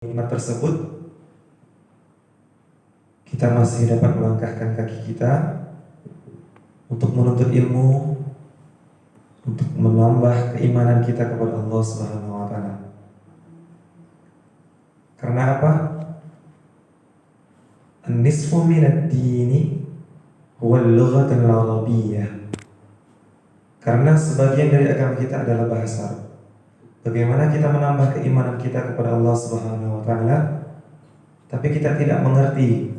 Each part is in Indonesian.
nikmat tersebut, kita masih dapat melangkahkan kaki kita untuk menuntut ilmu, untuk menambah keimanan kita kepada Allah Subhanahu wa taala. Karena apa? An-nisfu minad dini huwa al-lughatul arabiyyah. Karena sebagian dari agama kita adalah bahasa Arab. Bagaimana kita menambah keimanan kita kepada Allah Subhanahu wa taala, tapi kita tidak mengerti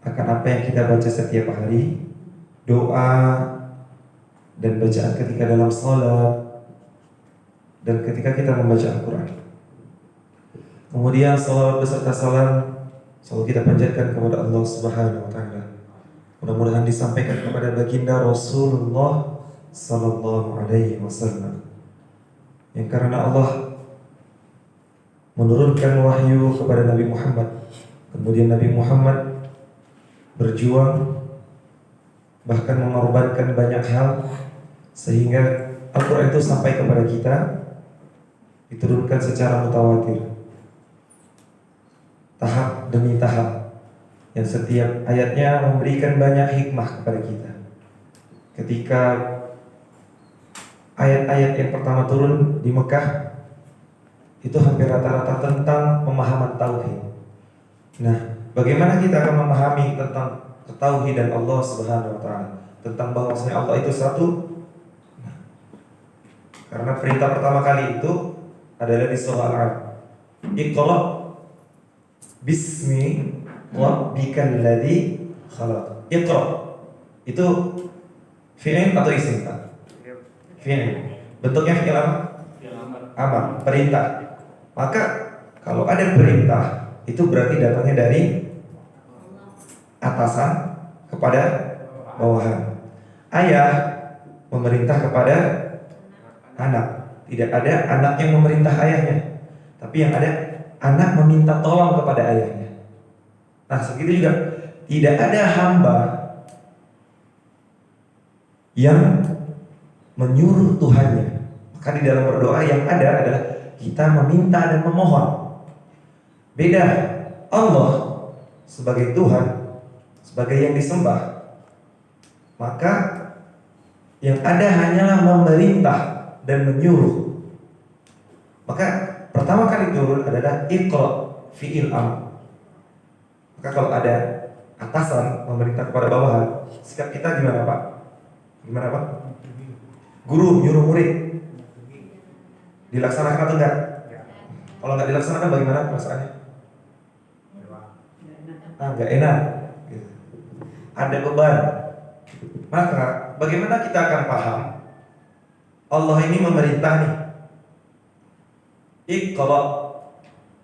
akan apa yang kita baca setiap hari, doa dan bacaan ketika dalam salat dan ketika kita membaca Al-Qur'an. Kemudian salawat beserta salam selalu kita panjatkan kepada Allah Subhanahu wa taala. Mudah-mudahan disampaikan kepada baginda Rasulullah sallallahu alaihi wasallam. Yang karena Allah menurunkan wahyu kepada Nabi Muhammad, kemudian Nabi Muhammad berjuang bahkan mengorbankan banyak hal sehingga Al-Quran itu sampai kepada kita, diturunkan secara mutawatir, tahap demi tahap, yang setiap ayatnya memberikan banyak hikmah kepada kita. Ketika ayat-ayat yang pertama turun di Mekah, itu hampir rata-rata tentang pemahaman tauhid. Nah, bagaimana kita akan memahami tentang ketauhidan Allah Subhanahu wa taala, tentang bahwasanya Allah itu satu? Nah, karena perintah pertama kali itu adalah di surah Al-Alaq. Iqra bismi rabbikal ladzi khalaq. Iqra itu fi'il atau isim, Pak? Fi'il. Bentuknya fi'il apa? Amar, perintah. Maka kalau ada perintah, itu berarti datangnya dari atasan kepada bawahan. Ayah memerintah kepada anak. Tidak ada anak yang memerintah ayahnya, tapi yang ada anak meminta tolong kepada ayahnya. Nah, segitu juga tidak ada hamba yang menyuruh Tuhannya. Maka di dalam berdoa yang ada adalah kita meminta dan memohon. Beda Allah sebagai Tuhan, sebagai yang disembah, maka yang ada hanyalah memerintah dan menyuruh. Maka pertama kali turun adalah Iqra, fi'il amr. Maka kalau ada atasan memerintah kepada bawahan, sikap kita gimana, Pak? Gimana, Pak? Guru nyuruh murid, dilaksanakan atau enggak? Kalau enggak dilaksanakan bagaimana perasaannya? Enggak enak gitu. Ada beban. Maka bagaimana kita akan paham Allah ini memerintah nih? Iqra.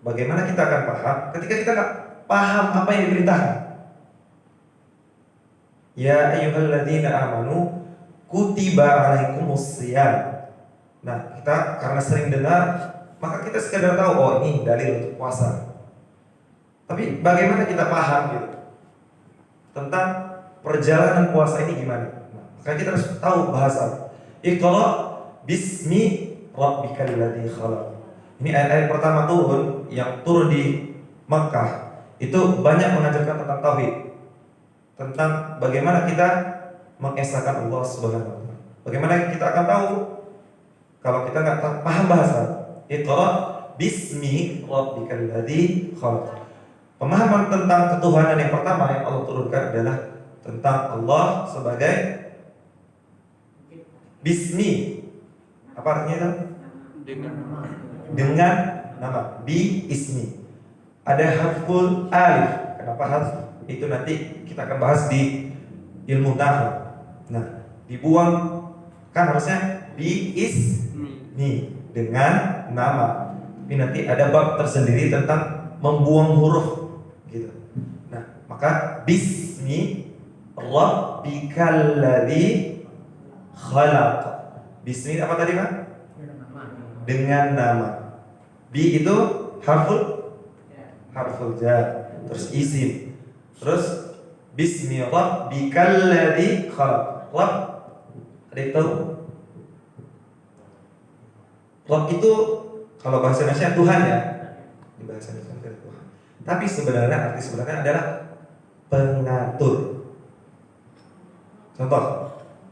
Bagaimana kita akan paham ketika kita enggak paham apa yang diperintahkan? Ya ayyuhalladzina amanu kutiba alaikumus shiyam. Nah, kita karena sering dengar, maka kita sekadar tahu, oh ini dalil untuk puasa. Tapi bagaimana kita paham gitu tentang perjalanan puasa ini gimana? Nah, maka kita harus tahu bahasa. Iqra bismi rabbikal ladzi khalaq. Ini ayat-ayat pertama turun yang turun di Makkah itu banyak mengajarkan tentang tauhid, tentang bagaimana kita mengesahkan Allah Subhanahu wa taala. Bagaimana kita akan tahu kalau kita nggak paham bahasa? Iqra bismi rabbikal ladzi khalaq. Pemahaman tentang ketuhanan yang pertama yang Allah turunkan adalah tentang Allah sebagai bismi. Apa artinya itu? Dengan nama. Bi ismi. Ada harful alif. Kenapa harf? Itu nanti kita akan bahas di ilmu nahwu. Nah, dibuang kan harusnya bi ismi, dengan nama. Tapi nanti ada bab tersendiri tentang membuang huruf gitu. Nah, maka bismi rabbikal ladzi khalaq. Bismi apa tadi, Pak? Dengan nama. Bi itu harful jar, terus isim. Terus bismi rabbikal ladzi khalaq. Rabb, ada yang tahu? Rabb itu kalau bahasa Indonesia Tuhan ya. Di bahasa Indonesia Tuhan. Tapi sebenarnya arti sebenarnya adalah pengatur. Contoh,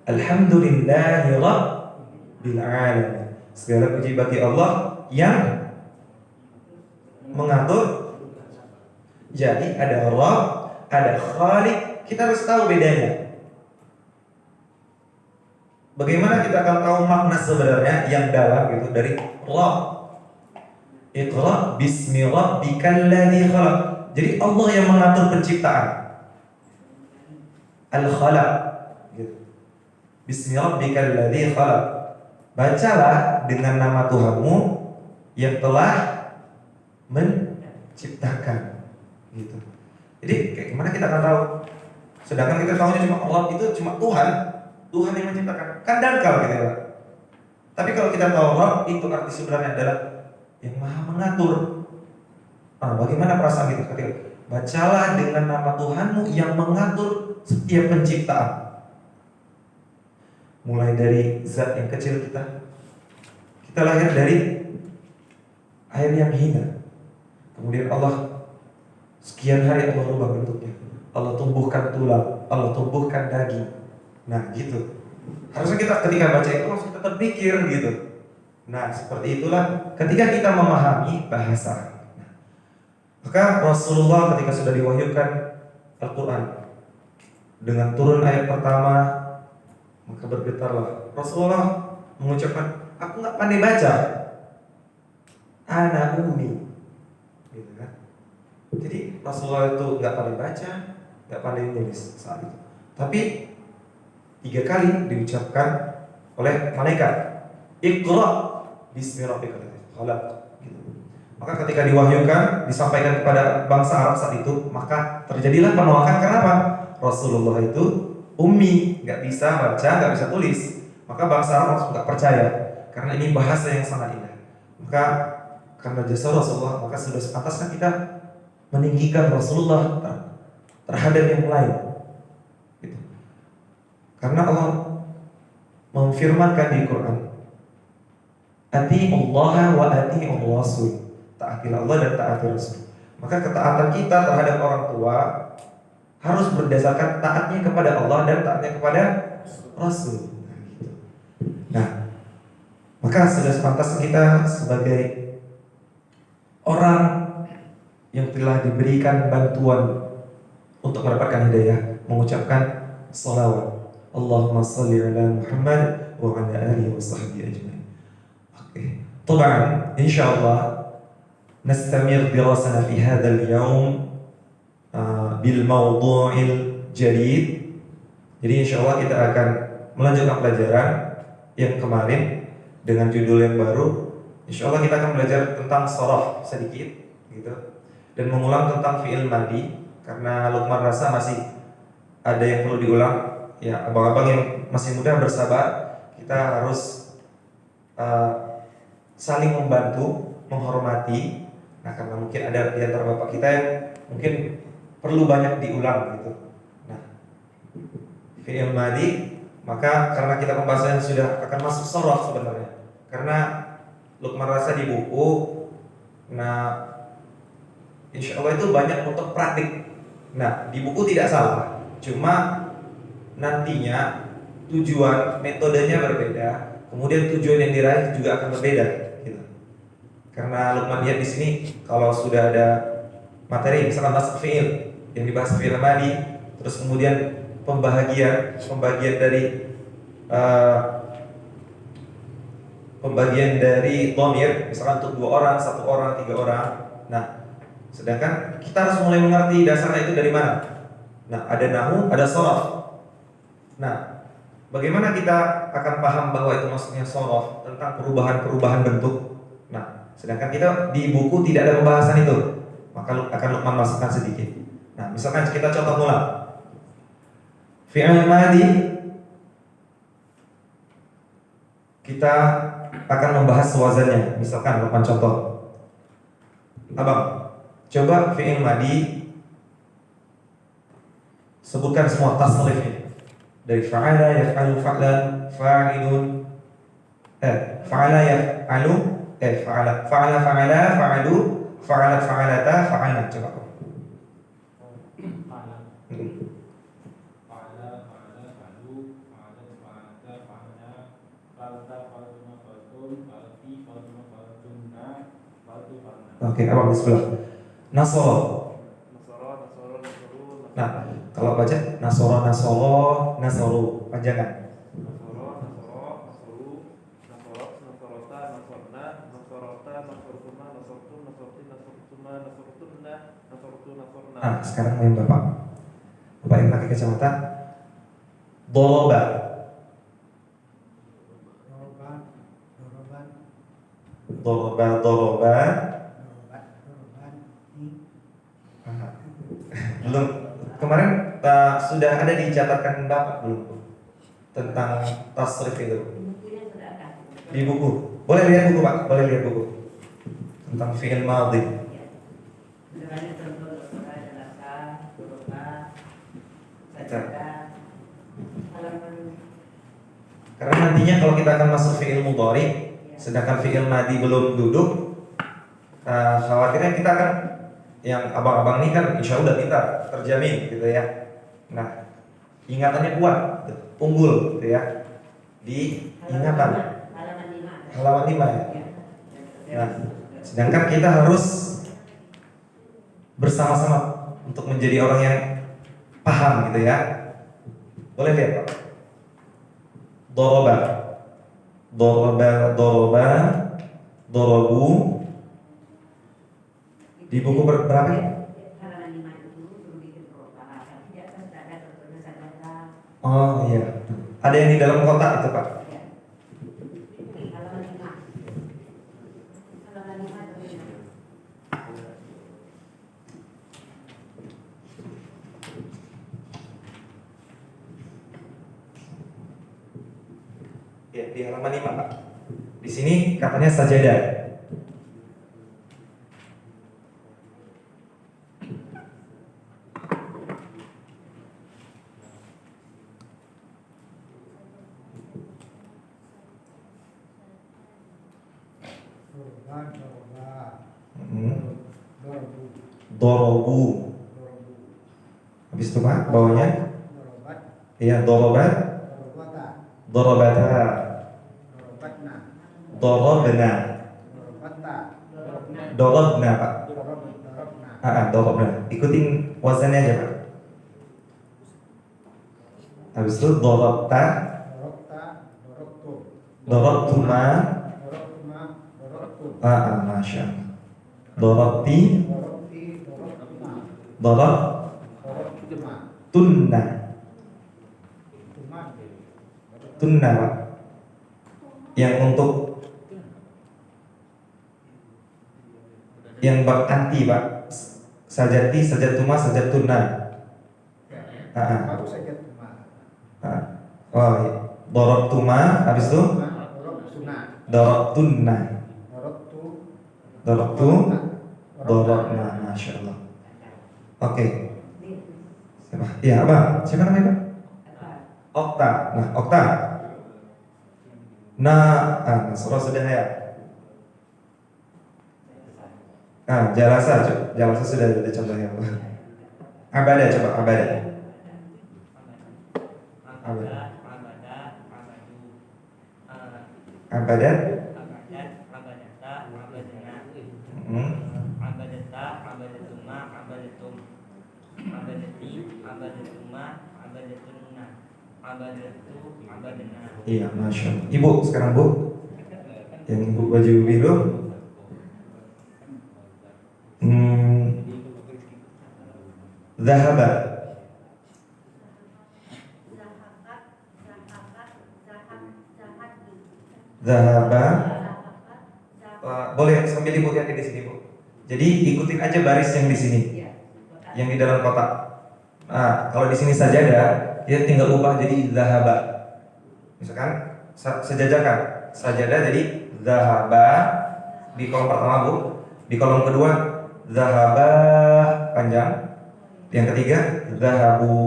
Alhamdulillahi Rabbil Alamin. Segala puji bagi Allah yang mengatur. Jadi ada Rabb, ada Khaliq. Kita harus tahu bedanya. Bagaimana kita akan tahu makna sebenarnya yang dalam gitu dari Rabb? Iqra bismi rabbikal ladzi khalaq. Jadi Allah yang mengatur penciptaan. Al-Khalaq gitu. Bismi rabbikal ladzi khalaq. Bacalah dengan nama Tuhanmu yang telah menciptakan gitu. Jadi kayak gimana kita akan tahu? Sedangkan kita tahunya cuma Allah itu cuma Tuhan yang menciptakan. Kan dangkal gitu ya. Tapi kalau kita tahu Rabb itu arti sebenarnya adalah yang maha mengatur. Bagaimana perasaan kita ketika bacalah dengan nama Tuhanmu yang mengatur setiap penciptaan. Mulai dari zat yang kecil kita lahir dari air yang hina. Kemudian Allah sekian hari Allah rubah bentuknya. Allah tumbuhkan tulang, Allah tumbuhkan daging. Nah gitu. Harusnya kita ketika baca itu langsung kita terpikir gitu. Nah seperti itulah ketika kita memahami bahasa. Maka Rasulullah ketika sudah diwahyukan Al-Quran dengan turun ayat pertama, maka bergetarlah. Rasulullah mengucapkan, aku nggak pandai baca, ana ummi, gitu kan? Jadi Rasulullah itu nggak pandai baca, nggak pandai menulis saat itu. Tapi 3 kali diucapkan oleh malaikat, Iqra bismi rabbikal ladzi khalaq. Maka ketika diwahyukan, disampaikan kepada bangsa Arab saat itu, maka terjadilah penolakan. Kenapa? Rasulullah itu ummi, nggak bisa baca, nggak bisa tulis. Maka bangsa Arab langsung nggak percaya, karena ini bahasa yang sangat indah. Maka karena jasa Rasulullah, maka sudah sepantasnya kita meninggikan Rasulullah terhadap yang lain. Gitu. Karena Allah memfirmankan di Quran, Ati'ullaha wa ati'ur rasul. Taati Allah dan taati Rasul. Maka ketaatan kita terhadap orang tua harus berdasarkan taatnya kepada Allah dan taatnya kepada Rasul. Nah, maka sudah sepantasnya kita sebagai orang yang telah diberikan bantuan untuk mendapatkan hidayah mengucapkan salawat. Allahumma salli ala Muhammad wa ala alihi wa sahbihi ajma'in. Oke. Taban, insyaallah نستمر دراستنا في هذا اليوم بالموضوع الجديد. Jadi insya Allah kita akan melanjutkan pelajaran yang kemarin dengan judul yang baru. Insya Allah kita akan belajar tentang sharaf sedikit gitu, dan mengulang tentang fi'il madi karena Luqman rasa masih ada yang perlu diulang. Ya, abang-abang yang masih muda bersabar, kita harus saling membantu, menghormati. Nah, karena mungkin ada di antara bapak kita yang mungkin perlu banyak diulang gitu. Nah, fi'il madi, maka karena kita pembahasannya sudah akan masuk sharaf sebenarnya. Karena Luqman rasa di buku, nah insya Allah itu banyak untuk praktik. Nah, di buku tidak salah, cuma nantinya tujuan metodenya berbeda, kemudian tujuan yang diraih juga akan berbeda. Karena Luqman lihat di sini kalau sudah ada materi misalkan masuk fi'il yang dibahas fi'il madi, terus kemudian pembagian dari dhamir misalkan untuk 2 orang, 1 orang, 3 orang. Nah, sedangkan kita harus mulai mengerti dasarnya itu dari mana. Nah, ada nahwu, ada sharaf. Nah, bagaimana kita akan paham bahwa itu maksudnya sharaf tentang perubahan bentuk. Nah, sedangkan kita di buku tidak ada pembahasan itu, maka akan Luqman masukkan sedikit. Nah, misalkan kita contoh mula fi'il madi, kita akan membahas wazannya. Misalkan Luqman contoh, abang coba fi'il madi sebutkan semua tasrifnya dari fa'ala, yaf'alu, fa'lan, fa'ilun, fa'ala, yaf'alu, fa'ala, fa'alu, Fa'alat, fa'alata, fa'alna. Coba. Oke, apa di sebelah? Nasoro. Nah, kalau baca nasoro, nasoro, nasoro, panjangan. Nah, sekarang main Bapak. Bapak yang pakai kacamata. Doroba. Doroba, doroba. Belum. Kemarin sudah ada dicatatkan Bapak belum tentang tasrif itu? Di buku. Boleh lihat buku Pak, boleh lihat buku tentang fi'il madhi. Karena nantinya kalau kita akan masuk fi'il mudhari, sedangkan fi'il madhi belum duduk, khawatirnya kita akan yang abang-abang ini kan insya Allah kita terjamin gitu ya. Nah, ingatannya kuat, unggul gitu ya. Di ingatan halaman 5 ya. Nah, sedangkan kita harus bersama-sama untuk menjadi orang yang paham gitu ya. Boleh lihat Pak. Doroba, doroba, doroba, dorobu. Di buku berapa ya? Oh iya. Ada yang di dalam kotak itu Pak. Ya, di halaman 5 Pak. Di sini katanya sajadah. Dorobu. Habis itu Pak, bawahnya? Iya, dorobat. Dorobata. Dorobna. Dorobna Pak. Dorobna. Ikutin wazannya aja Pak. Habis itu dorobta. Dorobtuma. Masya Allah. Dorobti. Dorob. Tunna. Tunna Pak. Yang untuk yang bab anti Pak. Sajati, sajatuma, sajatuna. Oh iya. Dorobtuma. Habis itu Dorobtunna. Dorobtu. Dorobna. Masya Allah. Oke. Siapa? Iya Abang. Siapa namanya Pak? Okta. Nah, Okta. Surah sudah ya. Jalasa sudah ada contohnya. Abadah coba abadah. Abadah. Iya, masya Allah. Ibu sekarang Bu, yang ibu baju biru. Zahaba. Zahaba. Boleh sambil ibu lihat di sini Bu. Jadi ikutin aja baris yang di sini, yang di dalam kotak. Nah, kalau di sini sajadah, dia tinggal ubah jadi zahaba. Misalkan sejajarkan sajadah jadi zahaba di kolom pertama Bu, di kolom kedua zahaba panjang, yang ketiga zahabu.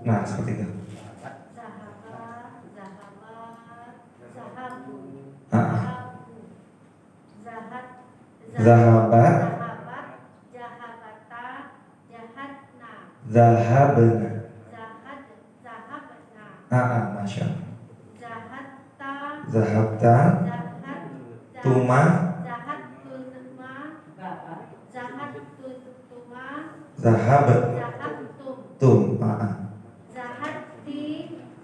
Nah seperti itu. Zahaba, Zahabna. Zahabna. Masya Allah. Zahatta. Zahabta. Tuma. Zahattuma. Zahabat. Zahattum. Zahatti.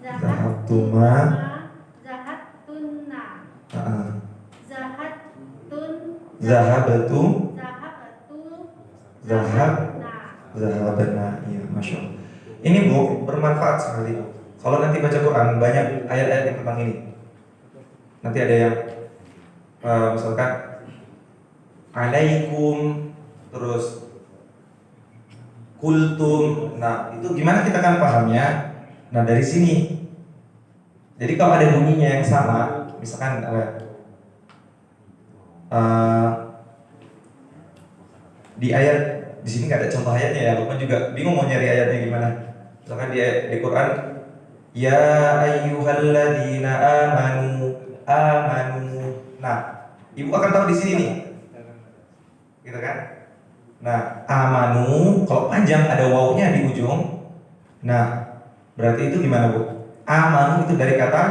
Zahabtuma. Zahattunna. Zahattun. Zahabatu. Zahabatu. Zahabna. Iya, Masya Allah. Ini Bu, bermanfaat sekali. Kalau nanti baca Quran, banyak ayat-ayat yang tentang ini. Nanti ada yang misalkan alaikum, terus kultum. Nah, itu gimana kita kan pahamnya? Nah, dari sini. Jadi kalau ada bunyinya yang sama, misalkan di ayat di sini nggak ada contoh ayatnya ya, Lukman juga bingung mau nyari ayatnya gimana. Misalkan di Quran, ya ayyuhalladzina amanu. Nah, ibu akan tahu di sini nih, gitu kan? Nah, amanu kalau panjang ada wawunya di ujung. Nah, berarti itu gimana Bu? Amanu itu dari kata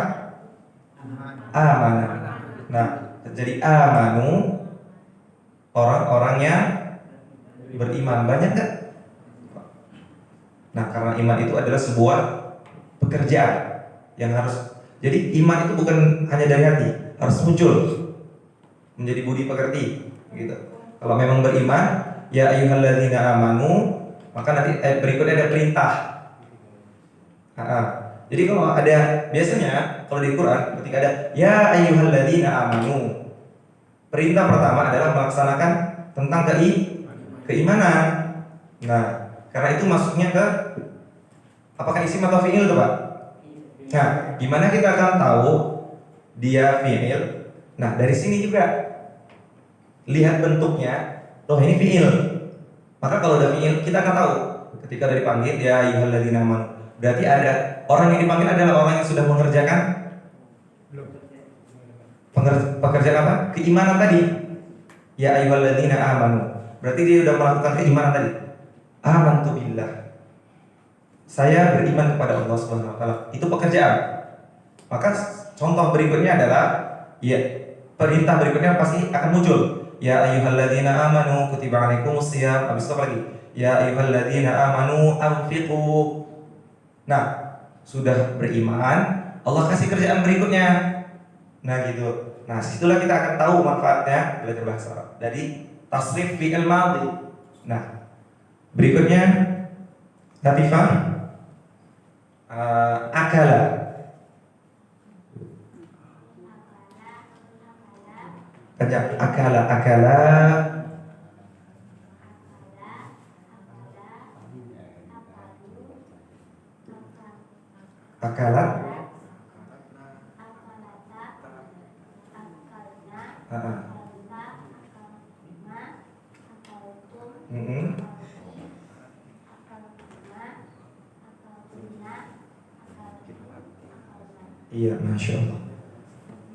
amanah. Nah, jadi amanu orang-orang yang beriman. Banyak kan? Nah, karena iman itu adalah sebuah pekerjaan yang harus. Jadi iman itu bukan hanya dari hati, harus muncul menjadi budi pekerti, gitu. Kalau memang beriman, ya ayyuhalladzina amanu, maka nanti berikutnya ada perintah. Jadi kalau ada biasanya kalau di Quran ketika ada ya ayyuhalladzina amanu, perintah pertama adalah melaksanakan tentang keimanan. Nah, karena itu masuknya ke apakah isim atau fi'il tuh Pak? Nah, gimana kita akan tahu dia fi'il? Nah, dari sini juga lihat bentuknya, loh ini fi'il. Maka kalau udah fi'il kita akan tahu ketika dari panggil ya ayyuhalladzina amanu. Berarti ada orang yang dipanggil adalah orang yang sudah mengerjakan pekerjaan apa? Keimanan tadi. Ya ayyuhalladzina amanu. Berarti dia sudah melakukan keimanan tadi. Amantu billah. Saya beriman kepada Allah Subhanahu wa taala. Itu pekerjaan. Maka contoh berikutnya adalah ya perintah berikutnya pasti akan muncul. Ya ayyuhalladzina amanu kutiba alaikumus shiyam. Habis itu apa lagi? Ya ayyuhalladzina amanu anfiqu. Nah, sudah beriman, Allah kasih kerjaan berikutnya. Nah, gitu. Nah, situlah kita akan tahu manfaatnya belajar bahasa Arab. Dari tasrif fi'il madhi. Nah, berikutnya latifah akala. Baca akala. Akalat. Iya, Masya Allah.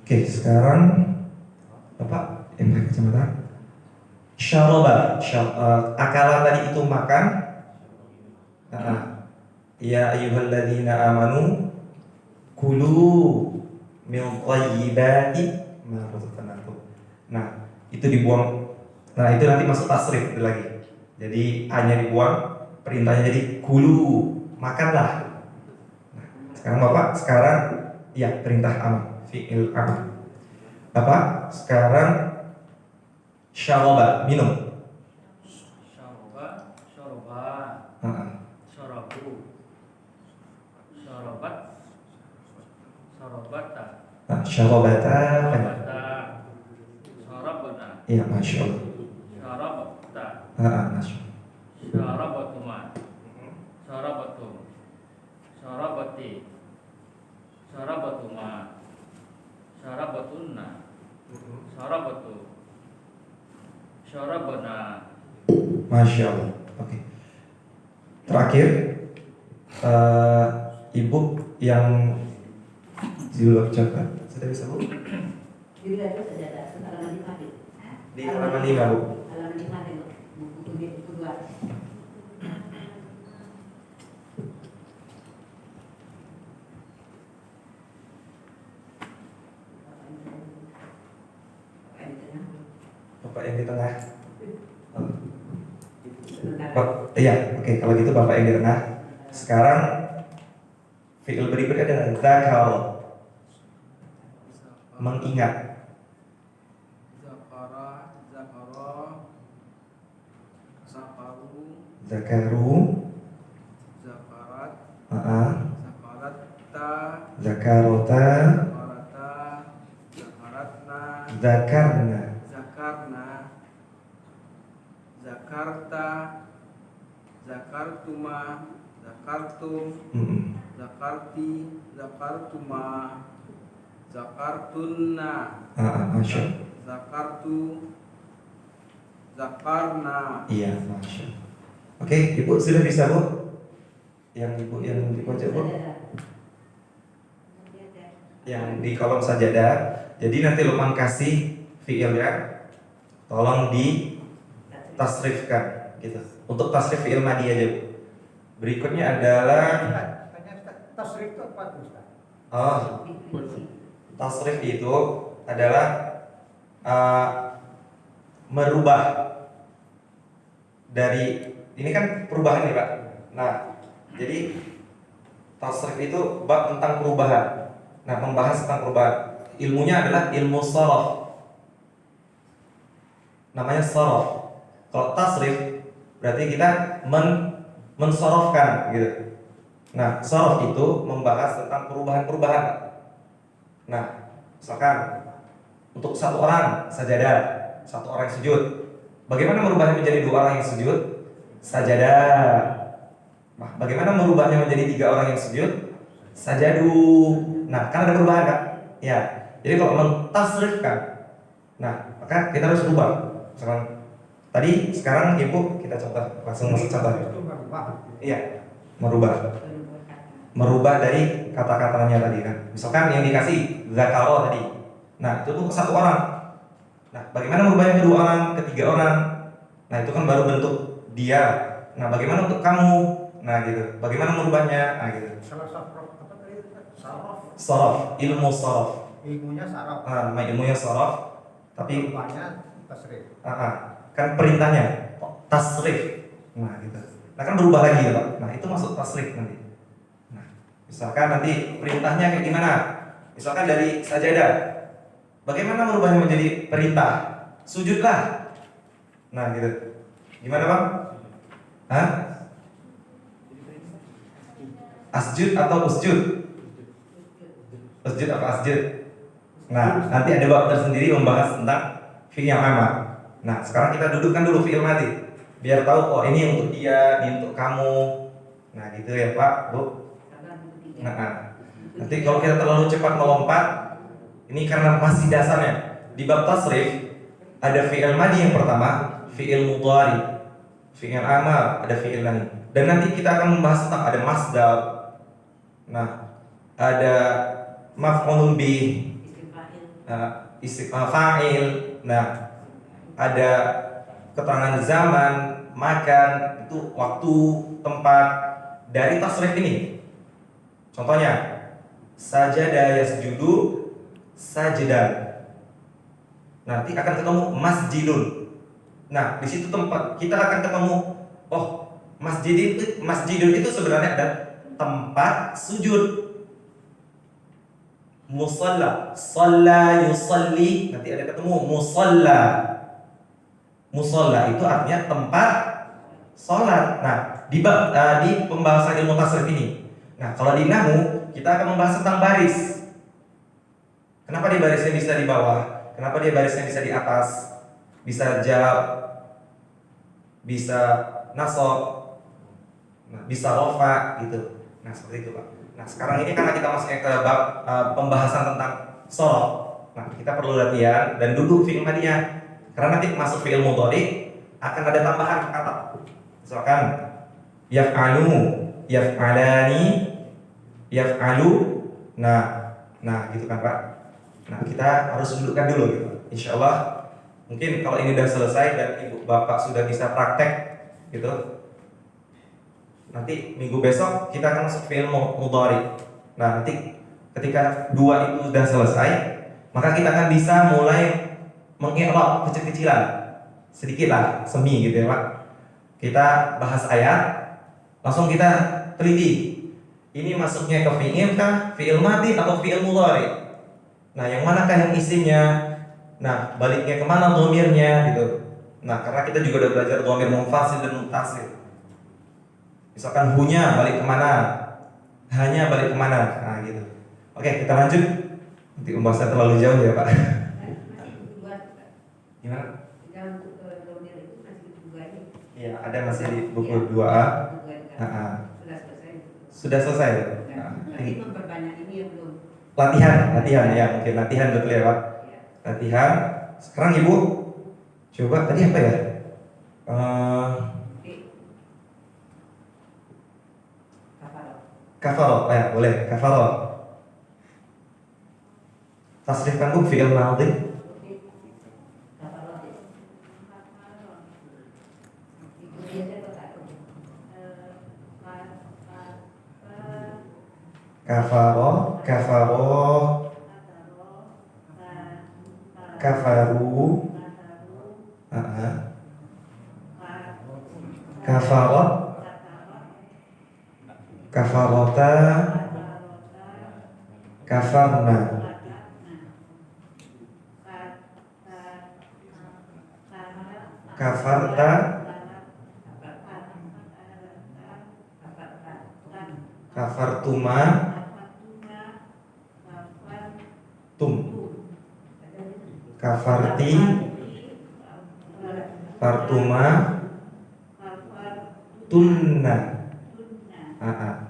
Oke, sekarang Bapak yang pakai kacamata. Syaroba, akala tadi itu makan. Ya ayyuhalladzina amanu kulu min thayyibati ma razaqnakum. Nah, itu dibuang. Nah, itu nanti masuk tasrif itu lagi. Jadi hanya dibuang, perintahnya jadi kulu, makanlah. Nah, sekarang Bapak ya perintah amar, fi'il amar. Bapak sekarang syaroba, minum. Syoroba. Syorobu. Syarobata. Syarobata. Syarobata. Iya, Masya Allah. Syarobata. Masya Allah. Syarabatuma. Syarabatum. Syarabati. Syarabatuma. Syarabatunna. Syarabatu. Syarabana. Masya Allah. Oke. Terakhir, Ibu yang jilbab coklat sudah bisa Bu? Di halaman 5 Di halaman 5 Bu. Halaman 5 buku 2. Bapak yang di tengah. Oh. Sebentar. Iya, oke. Kalau gitu Bapak yang di tengah. Sekarang fi'il berikutnya adalah zakar, mengingat. Zakara, zakara, zakaru, Zakaru, zakarat, zakaratta, zakarota, zakarata, zakaratna, zakarna. zakarna, zakarta, zakartuma, zakartum, zakarti, zakartuma, zakartunna, Masya. zakartu, zakarna. Iya, Masya. Oke, Ibu sudah bisa, Bu? Yang Ibu yang di pojok, Bu? Yang di kolom sajadah. Jadi nanti Lukman kasih fi'il ya. Tolong di tasrifkan gitu. Untuk tasrif fi'il madi aja, Bu. Berikutnya adalah Tasrif itu apa tuh, Ustaz? tasrif itu adalah merubah dari ini kan perubahan nih Pak. Nah, jadi tasrif itu bab tentang perubahan. Nah, membahas tentang perubahan. Ilmunya adalah ilmu sharaf. Namanya sharaf. Kalau tasrif berarti kita mensorofkan gitu. Nah, sharaf itu membahas tentang perubahan-perubahan. Nah, misalkan untuk satu orang sajadah, satu orang yang sujud. Bagaimana merubahnya menjadi dua orang yang sujud? Sajadah. Nah, bagaimana merubahnya menjadi tiga orang yang sujud? Sajadu. Nah, kan ada perubahan kan? Ya. Jadi kalau mentasrifkan, nah maka kita harus rubah. Misalkan tadi, sekarang Ibu kita contoh, langsung masuk contoh. Itu merubah. Iya, merubah dari kata-katanya tadi kan. Misalkan yang dikasih zakaro tadi. Nah, itu tuh ke satu orang. Nah, bagaimana merubahnya ke dua orang, ketiga orang? Nah, itu kan baru bentuk dia. Nah, bagaimana untuk kamu? Nah, gitu. Bagaimana merubahnya? Nah, gitu. Salah satu apa tadi? Saraf. Sorof, ilmu sorof. Ilmunya saraf. Nah, ilmunya sorof. Tapi Rupanya tasrif. kan perintahnya tasrif. Nah, gitu. Nah, kan berubah lagi ya, Pak. Nah, itu masuk tasrif nanti. Nah, misalkan nanti perintahnya kayak gimana? Misalkan dari sajadah. Bagaimana merubahnya menjadi perintah? Sujudlah. Nah, gitu. Gimana, Bang? Hah? Asjud atau usjud? Usjud atau asjud? Nah, nanti ada bab tersendiri membahas tentang fi'il yang amar. Nah, sekarang kita dudukkan dulu fi'il madi. Biar tahu, oh ini untuk dia, ini untuk kamu. Nah, gitu ya, Pak, Bu. Nah, nanti kalau kita terlalu cepat melompat, ini karena masih dasarnya. Di bab tasrif ada fi'il madi yang pertama, fi'il mudhari, fi'il amar, ada fi'il lain. Dan nanti kita akan membahas tentang ada masdar. Nah, ada maf'ulun bih, isim fa'il. Nah, ada keterangan zaman, makan, itu waktu, tempat dari tasrif ini. Contohnya, sajada yasjudu sajdan. Nanti akan ketemu masjidun. Nah, di situ tempat kita akan ketemu, oh, masjidun itu sebenarnya ada tempat sujud. Musalla, shalla yusalli, nanti ada ketemu musalla. Musalla itu artinya tempat sholat. Nah, di pembahasan ilmu tasrif ini. Nah, kalau di nahwu kita akan membahas tentang baris. Kenapa dia barisnya bisa di bawah? Kenapa dia barisnya bisa di atas? Bisa jar, bisa nasab, nah, bisa rofa gitu. Nah, seperti itu, Pak. Nah, sekarang ini karena kita masuk ke bab pembahasan tentang shorof. Nah, kita perlu latihan dan duduk fi'il madinya. Karena nanti masuk fi'il mudhari akan ada tambahan kata. Misalkan yaf'alu, yaf'alani, yaf'alu. Nah, gitu kan, Pak. Nah, kita harus dudukkan dulu gitu. Insyaallah mungkin kalau ini sudah selesai dan Ibu Bapak sudah bisa praktek gitu. Nanti minggu besok kita akan masuk fi'il mudhari. Nah, nanti ketika dua itu sudah selesai, maka kita akan bisa mulai mengi'rab kecil-kecilan. sedikit lah, semi gitu ya Pak. Kita bahas ayat, langsung kita teliti. Ini masuknya ke fi'il kah, fi'il madi atau fi'il mudhari? Nah, yang manakah yang isimnya? Nah, baliknya kemana dhamirnya gitu. Nah, karena kita juga udah belajar dhamir munfasil dan muttasil. Misalkan hunya balik kemana, hanya balik kemana, nah gitu. Oke, kita lanjut. Nanti pembahasan terlalu jauh ya Pak. Masih dua. Gimana? Dalam domir itu masih dua ini. Iya, ada masih di buku 2A. Sudah selesai. Sudah selesai. Nanti memperbanyak ini ya belum. Latihan ya, mungkin latihan betul ya Pak. Ya. Latihan. Sekarang Ibu coba tadi apa ya? Kafaro, ya boleh kafaro. Tasrifkan Bu fi'il madhi. Kafaro, kafaru, kafarot, kafarota, kafarna, kafarta, kafartuma, tum, kafarti, fartuma, tunna,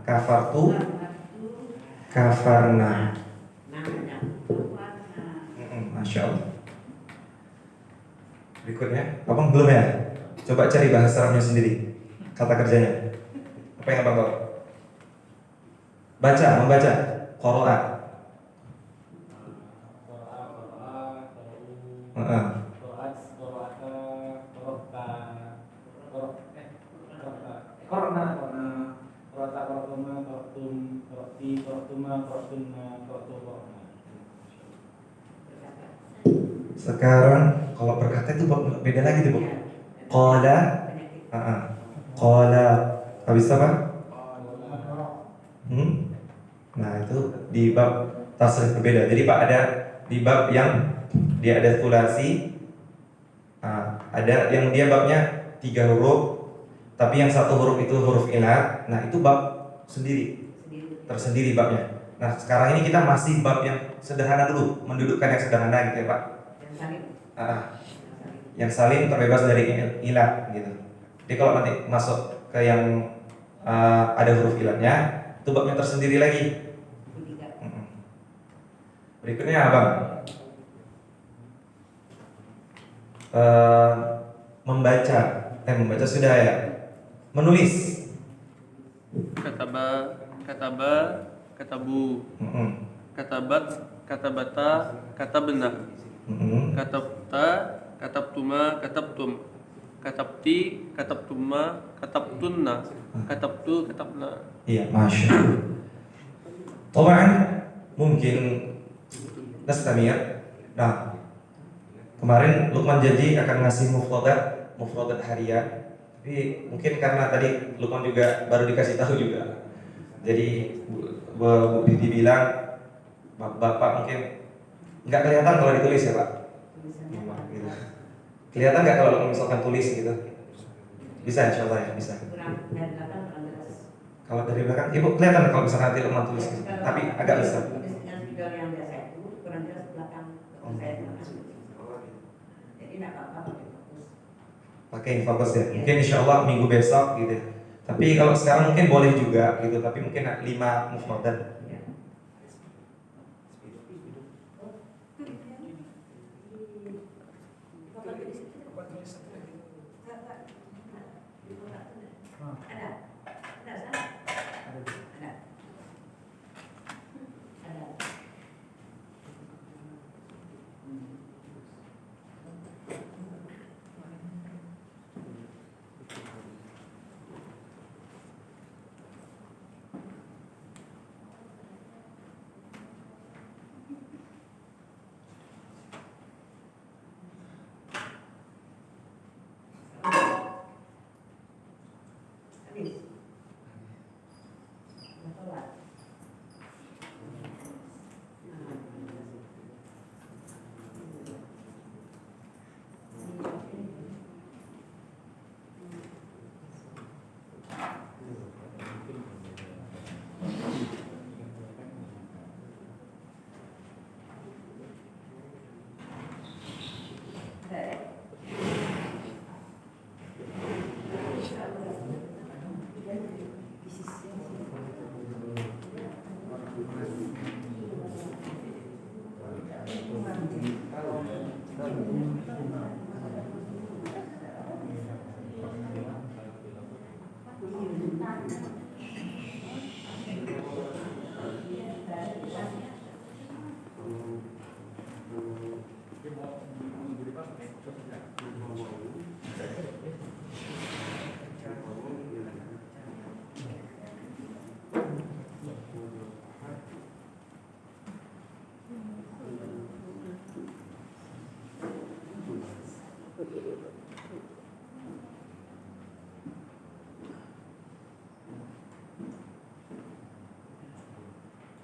kafartu, kafarna. Masya Allah. Berikutnya, abang belum ya? Coba cari bahasa Arabnya sendiri, kata kerjanya. Apa yang abang tahu? Baca, membaca, qara'a. Sekarang kalau berkata itu beda lagi tuh Bu. Qala, qala, habis apa? Nah itu di bab tasrif berbeda. Jadi Pak ada di bab yang dia ada sulasi, ada yang dia babnya 3 huruf, tapi yang 1 huruf itu huruf ilat. Nah itu bab sendiri, tersendiri babnya. Nah sekarang ini kita masih bab yang sederhana dulu, mendudukkan yang sederhana gitu ya Pak. Yang salim terbebas dari ilat gitu. Jadi kalau nanti masuk ke yang ada huruf ilatnya, itu babnya tersendiri lagi. Berikutnya abang, membaca sudah ya. Menulis. Katabu. Katabat, katabata, katabna. Katabta, katabtuma, katabtum. Katabti, katabtuma, katabtunna. Katabtu, katabna. Iya, masya Allah. Taban mungkin nastamir. Nah, kemarin Lukman janji akan ngasih mufradat harian. Tapi mungkin karena tadi Lukman juga baru dikasih tahu juga. Jadi Bu Didi bilang Bapak mungkin nggak kelihatan kalau ditulis ya Pak. Gitu. Kelihatan nggak kalau misalkan tulis gitu? Bisa insya Allah ya, bisa. Kalau dari belakang, Ibu kelihatan kalau misalkan nanti Lukman tulis gitu. Tapi agak bisa. Yang biasa itu kurang jelas belakang saya. Jadi nggak apa-apa pakai fokus ya. Mungkin insya Allah minggu besok gitu. Tapi kalau sekarang mungkin boleh juga gitu. Tapi mungkin 5 mufradat.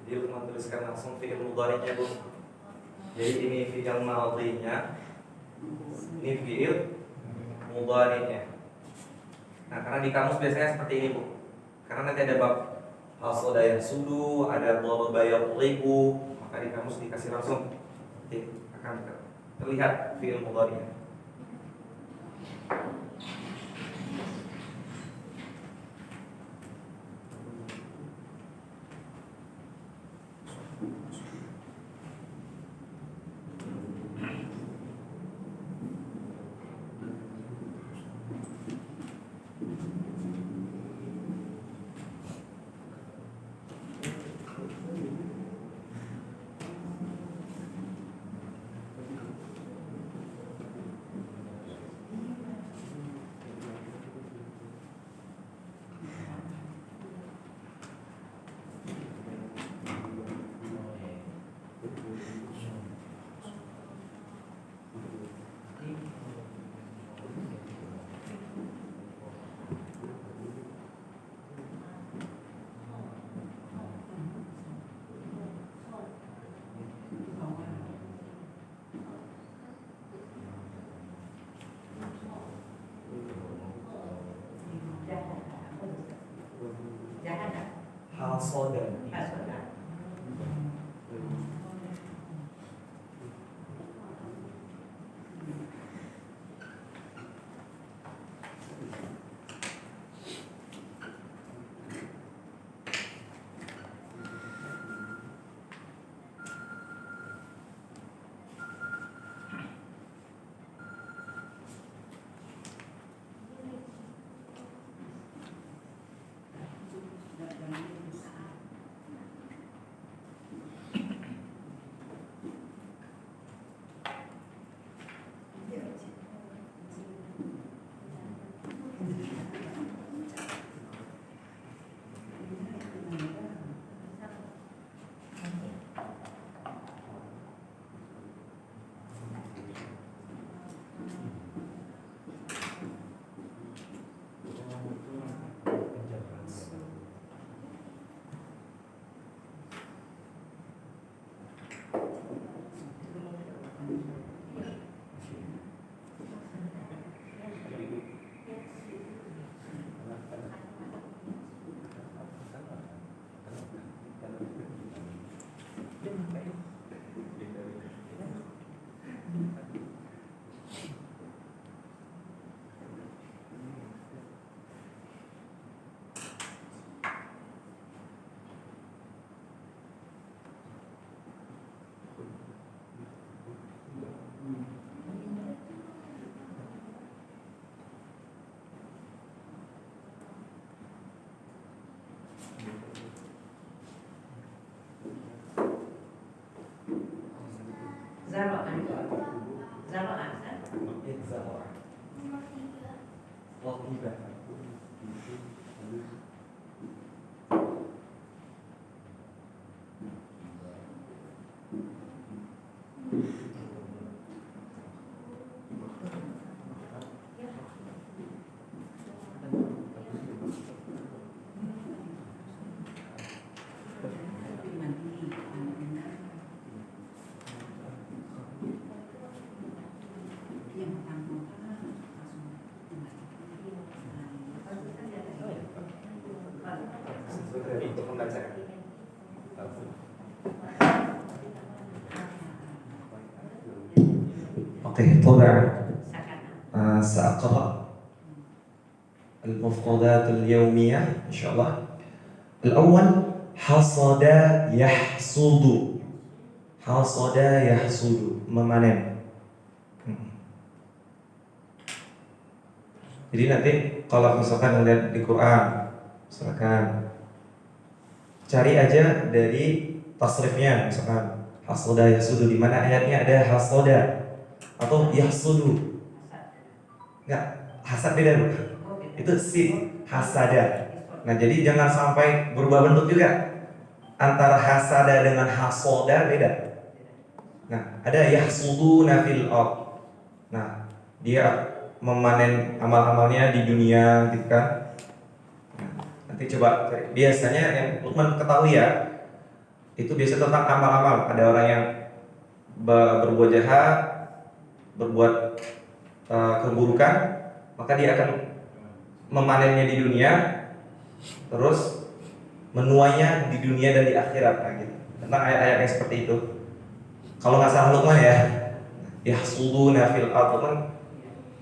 Jadi Lukman tuliskan langsung fi'il mudhari'nya, Bu. Jadi ini fi'il madhinya, ini fi'il mudhari'nya. Nah, karena di kamus biasanya seperti ini, Bu. Karena nanti ada bab hasada yang sudu, ada daraba yadribu, maka di kamus dikasih langsung akan terlihat fi'il mudhari'nya. Hasada. Zara'an. Zara'an. Zahra. Latiba. Untuk membaca. Oke, طبعا سأقرأ المفردات اليومية إن شاء الله. الأول حصد يحصد. حصد يحصد memanen. Jadi nanti kalau misalkan melihat di Quran, misalkan cari aja dari tasrifnya, misalkan hasoda yasudu, di mana ayatnya ada hasoda atau yasudu. Enggak, hasad beda Bu. Itu sin, hasada. Nah, jadi jangan sampai berubah bentuk juga. Antara hasada dengan hasoda beda. Nah, ada yahsuduna fil ard. Nah, dia memanen amal-amalnya di dunia gitu kan. Nah, nanti coba biasanya yang Lukman ketahui ya, itu biasa tentang amal-amal. Ada orang yang berbuat jahat, berbuat keburukan, maka dia akan memanennya di dunia, terus menuainya di dunia dan di akhirat. Nah, gitu. Tentang ayat-ayat yang seperti itu. Kalau nggak salah Lukman ya, yahsuduna fil ard, Lukman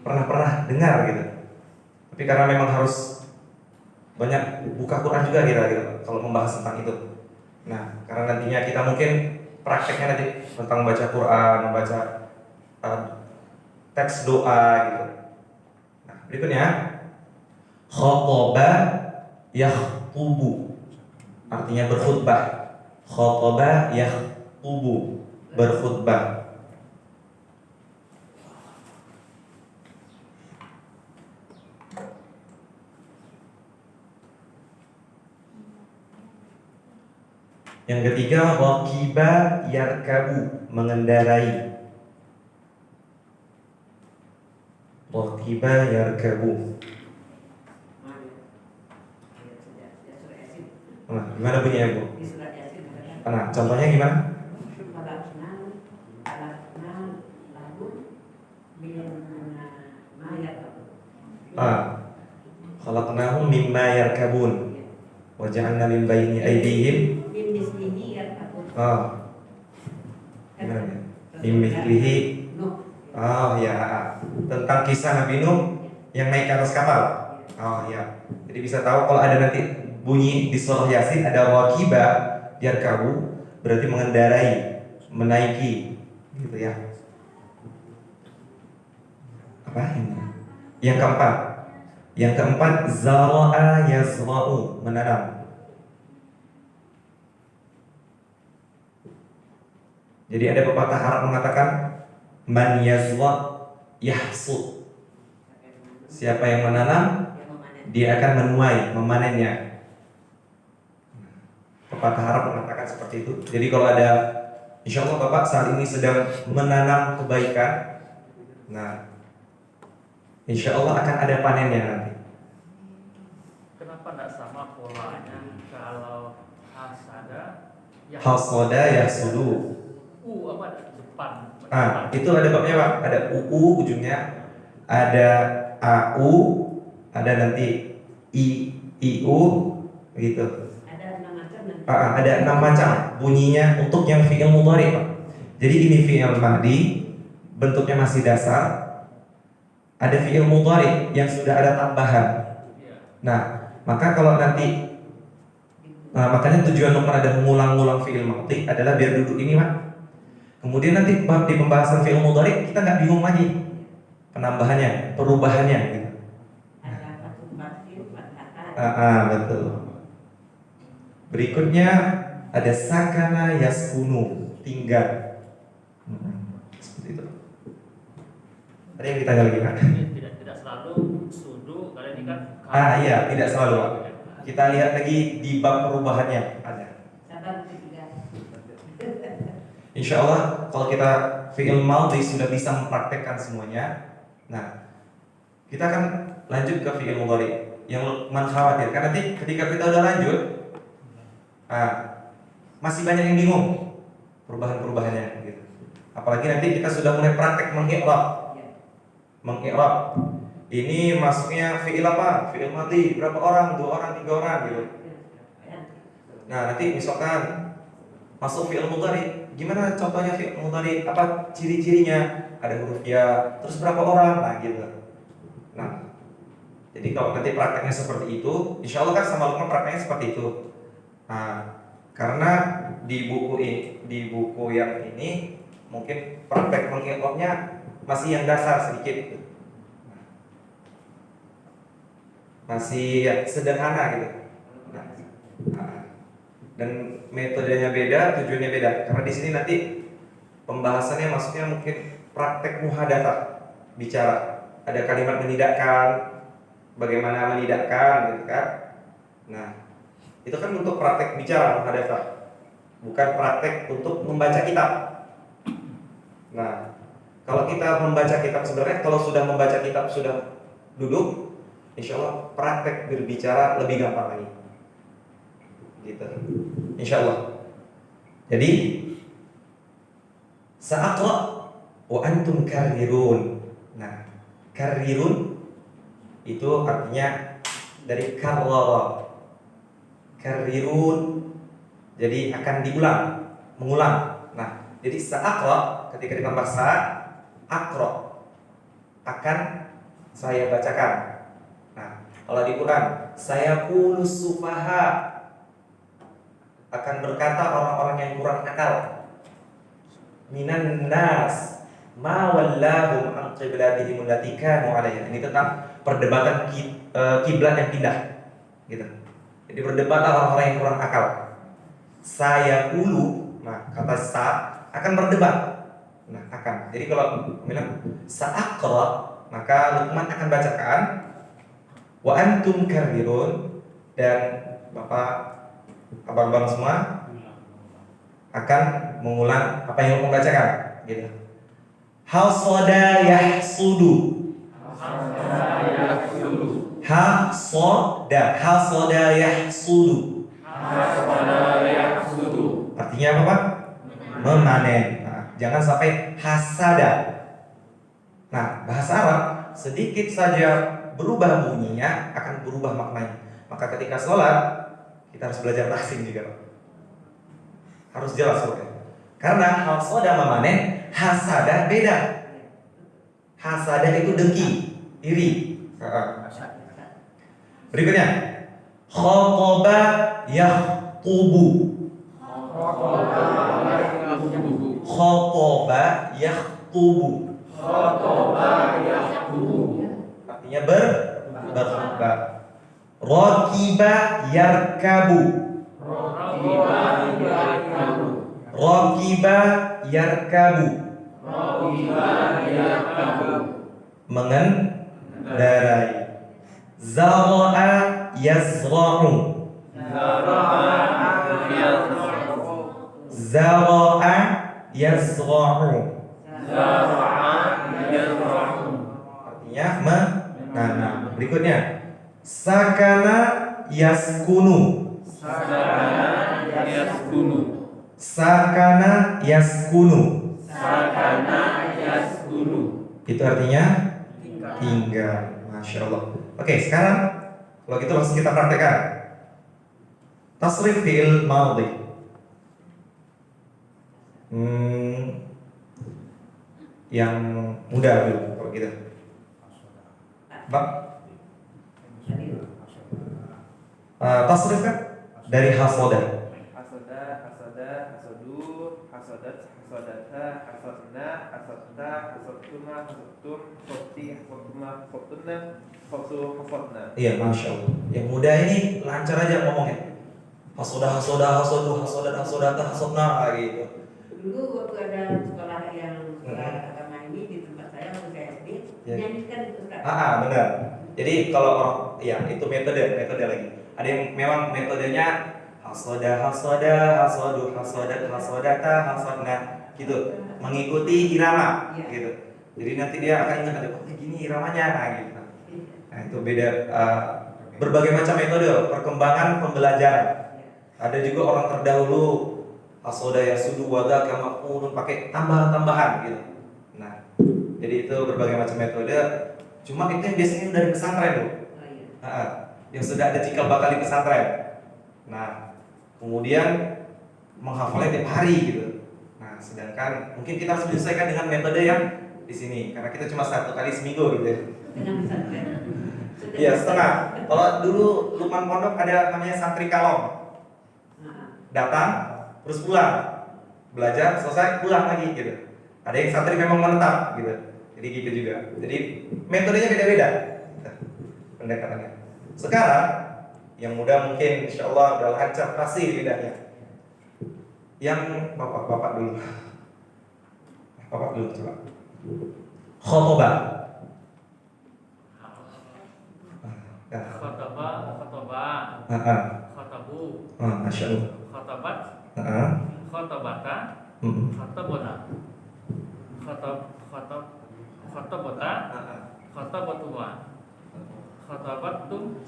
pernah dengar gitu. Tapi karena memang harus banyak buka Quran juga gitu kalau membahas tentang itu. Nah, karena nantinya kita mungkin prakteknya nanti tentang membaca Quran, membaca teks doa gitu. Nah, berikutnya khotaba yakhtubu, artinya berkhutbah. Khotaba yakhtubu, berkhutbah. Yang ketiga raqiba yarkabu, mengendarai. Raqiba yarkabu. Nah, gimana bunyinya Bu? Di surat Yasin ada Nah, contohnya gimana? Khalaqnahum mimma yarkabun wa ja'alna min baini aydihim gimana ya? Min mithlihi. Oh ya, tentang kisah Nabi Nuh yang naik ke atas kapal. Oh ya, jadi bisa tahu kalau ada nanti bunyi di surah Yasin ada raqiba yarkabu, berarti mengendarai, menaiki, gitu ya. Apa ini? Yang keempat zara'a yazra'u, menanam. Jadi ada pepatah Arab mengatakan man yazra' yahsud. Siapa yang menanam, dia akan menuai, memanennya. Pepatah Arab mengatakan seperti itu. Jadi kalau ada, insya Allah Bapak saat ini sedang menanam kebaikan, nah insya Allah akan ada panennya nanti. Kenapa tidak sama polanya kalau hasada? Hasada yahsudu. Apa depan? Itu ada babnya Pak. Ada ujungnya, ada au, ada nanti iu, gitu. Ada 6 macam bunyinya untuk yang fi'il mudhari Pak. Jadi ini fi'il madhi, bentuknya masih dasar. Ada fi'il mudhari yang sudah ada tambahan. Nah, maka kalau nanti makanya tujuan Lukman ada mengulang-ulang fi'il madhi adalah biar duduk ini Pak. Kemudian nanti di pembahasan fi'il mudhari kita nggak bingung lagi penambahannya, perubahannya gitu. Betul. Berikutnya ada sakana yaskunu, tinggal. Seperti itu. Ada yang ditanya lagi Pak? Tidak selalu sudu, karena ini kan. Iya, tidak selalu Pak. Kita lihat lagi di bab perubahannya ada. Insya Allah kalau kita fi'il madhi sudah bisa mempraktekkan semuanya. Nah, kita akan lanjut ke fi'il mudhari. Yang Lukman khawatirkan nanti ketika kita udah lanjut, masih banyak yang bingung perubahan-perubahannya gitu. Apalagi nanti kita sudah mulai praktek mengi'rab. Ini masuknya fi'il apa? Fi'il madhi, berapa orang? 2 orang, 3 orang gitu. Nah, nanti misalkan masuk fi'il mudhari, gimana contohnya fi'il mudhari? Apa ciri-cirinya? Ada huruf ya, terus berapa orang? Nah, gitu. Nah, jadi kalau nanti prakteknya seperti itu, insya Allah kan sama Lukman prakteknya seperti itu. Nah, karena di buku yang ini mungkin praktek mengi'rabnya masih yang dasar sedikit. masih ya, sederhana gitu. Dan metodenya beda, tujuannya beda. Karena di sini nanti pembahasannya maksudnya mungkin praktek muhadatsah, bicara. Ada kalimat menidakkan, bagaimana menidakkan gitu kan. Nah, itu kan untuk praktek bicara muhadatsah, bukan praktek untuk membaca kitab. Nah, kalau kita membaca kitab sebenarnya kalau sudah membaca kitab sudah duduk, insya Allah praktek berbicara lebih gampang lagi. Gitu. Insya Allah. Jadi sa'aqra wa antum karirun. Nah, karirun itu artinya dari karrara. Karirun jadi akan diulang, mengulang. Nah, jadi sa'aqra ketika ditambah sa, aqra akan saya bacakan. Nah, kalau di Quran saya qulus sufaha akan berkata orang-orang yang kurang akal. Minan nas ma wallahum an qiblatihim allati kanu 'alaiha. Ini tentang perdebatan kiblat yang pindah. Gitu. Jadi berdebatlah orang-orang yang kurang akal. Saya ulu, nah kata sa akan berdebat. Nah, akan. Jadi kalau bilang sa'aqra, maka Luqman akan bacakan wa antum karirun, dan Bapak abang-abang semua akan mengulang apa yang Luqman bacakan gitu. Hasada yahsudu. Hasada yahsudu. Artinya apa, Pak? Memanen. Nah, jangan sampai hasada. Nah, bahasa Arab sedikit saja berubah bunyinya akan berubah maknanya. Maka ketika sholat kita harus belajar tahsin juga, Pak. Harus jelas soalnya. Karena hasada memanen, hasada beda. Hasada itu dengki, iri. Berikutnya, khotaba yakhtubu. Khotaba yakhtubu. Artinya berkhutbah. Rakiba yarkabu. Rakiba yarkabu. Mengendarai. Zara'a yazra'u. Zara'a yazra'u. Artinya menanam. Berikutnya, sakana yaskunu. Sakana yaskunu. Itu artinya tinggal. Masya Allah. Oke, sekarang kalau gitu langsung kita praktekkan. Tasrif fi'il madhi. Yang mudah dulu kalau gitu. Bang, tasrif kan dari hasoda. Hasadu, hasadat, hasadata, hasadna, hasadta, hasadtuma, hasadtum, hasati, hasadtuma, hasadtunna, hasadna. Iya, Masya Allah. Yang mudah ini lancar aja ngomongnya. Hasoda, hasoda, hasodu, hasodat, hasodata, hasadna gitu. Dulu waktu ada sekolah yang sekolah agama ini di tempat saya waktu saya SD, Ya. nyanyikan itu Ustaz. Benar. Jadi kalau orang, ya itu metode lagi. Ada yang memang metodenya hasoda, hasoda, hasodu, hasodat, hasodata, hasadna gitu, mengikuti irama gitu. Jadi nanti dia akan ingat, oh gini iramanya, nah gitu. Nah itu beda. Berbagai macam metode perkembangan pembelajaran. Ada juga orang terdahulu hasoda yasudu wada kama kunun pakai tambahan-tambahan gitu. Nah, jadi itu berbagai macam metode. Cuma itu yang biasanya dari pesantren loh. Yang sudah ada cikal bakal di pesantren. Nah, kemudian menghafalnya tiap hari gitu. Nah, sedangkan mungkin kita harus menyesuaikan dengan metode yang di sini karena kita cuma 1 kali seminggu gitu ya. Dengan pesantren. Iya, setengah. Kalau dulu Lukman Pondok ada namanya santri kalong. Datang terus pulang. Belajar selesai pulang lagi gitu. Ada yang santri memang menetap gitu. Jadi gitu juga. Jadi metodenya beda-beda. Pendekatannya. Sekarang yang muda mungkin insya Allah udah lancar pasti lidahnya. Yang bapak-bapak dulu. Bapak dulu coba. Khotobah. Khotobah, khotobu, Masya Allah. khotobat, Heeh. khotobata, Mm-mm. khotobona, khotobota, khotobatuma, khotobatum,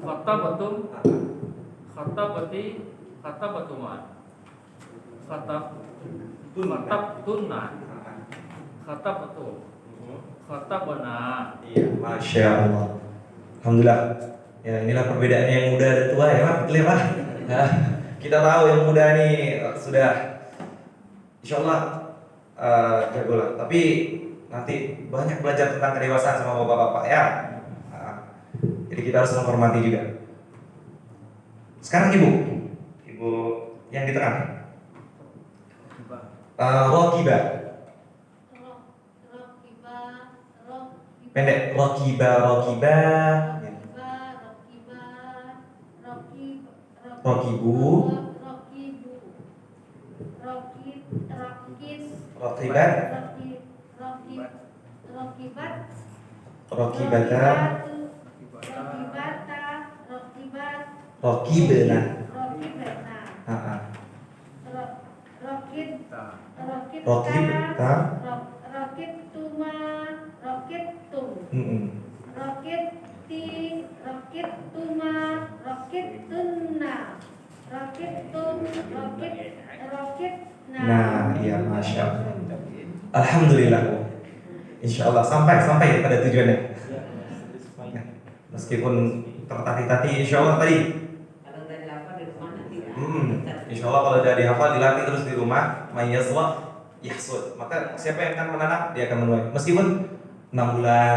khotobatum, khotobati, khotobatuma, khotobatuna, khotobatu, khotobona. Iya, Masya Allah. Alhamdulillah. Ya inilah perbedaannya yang muda dan tua ya Pak, betul ya Pak? Nah, kita tahu yang muda nih sudah insya Allah jago lah. Tapi nanti banyak belajar tentang kedewasaan sama bapak-bapak ya. Nah, jadi kita harus menghormati juga. Sekarang ibu yang di tengah. Rokiba, pendek. Rokiba. Rokibu. Rokibat. Rokibata. Rokibena. Rokibta. Mm-mm. Nah, iya Masya Allah. Alhamdulillah. Insya Allah sampai pada tujuannya. Ya, meskipun tertati-tati, insya Allah tadi. Kalau udah dilapor di rumah nanti ya. Insya Allah kalau udah dihafal, dilatih terus di rumah, mayyazwa yahsud. Maka siapa yang akan menanam, dia akan menuai. Meskipun 6 bulan,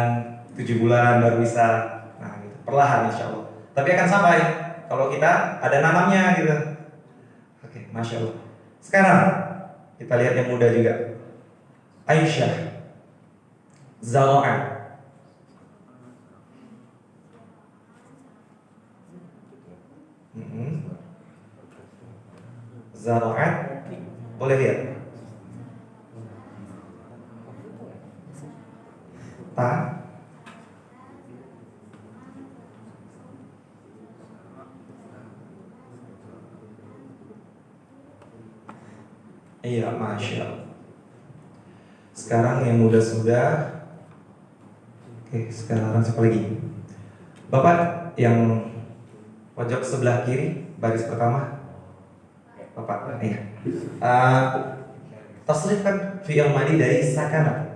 7 bulan baru bisa. Nah, gitu. Perlahan insya Allah. Tapi akan sampai kalau kita ada nanamnya gitu. Oke, Masya Allah. Sekarang kita lihat yang muda juga. Aisyah. Zara'an. Zara'an. Boleh lihat. Ta. Iya, Masya Allah. Sekarang yang muda sudah. Oke, sekarang siapa lagi? Bapak yang pojok sebelah kiri, baris pertama. Bapak, iya. Tasrif kan fi'il madi dari sakana.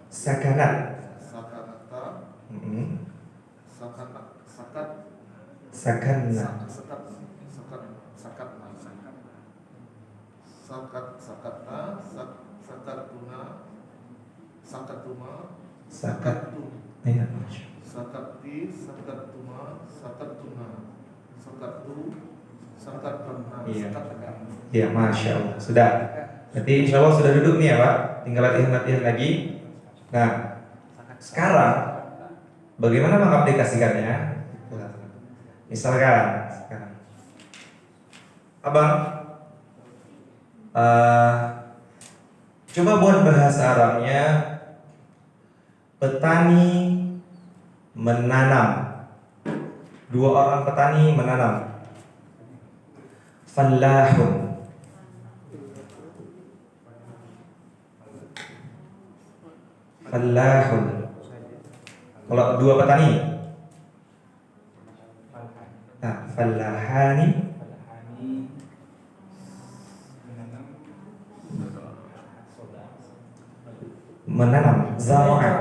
Sakanat. Sakanna. Sakat. Iya, Masya Allah. Sakati, sakatuma, sakatuna, sakatu, sakatuna, Iya. sakatkan. Iya, Masya Allah. Sudah. Berarti insya Allah sudah duduk nih ya Pak. Tinggal latihan lagi. Nah, sekarang bagaimana mengaplikasikannya? Misalkan sekarang, Abang, coba buat bahasa Arabnya petani menanam. 2 orang petani menanam. Fallahun. Fallahun. Kalau 2 petani. Nah, fallahani. Menanam. Zara'a.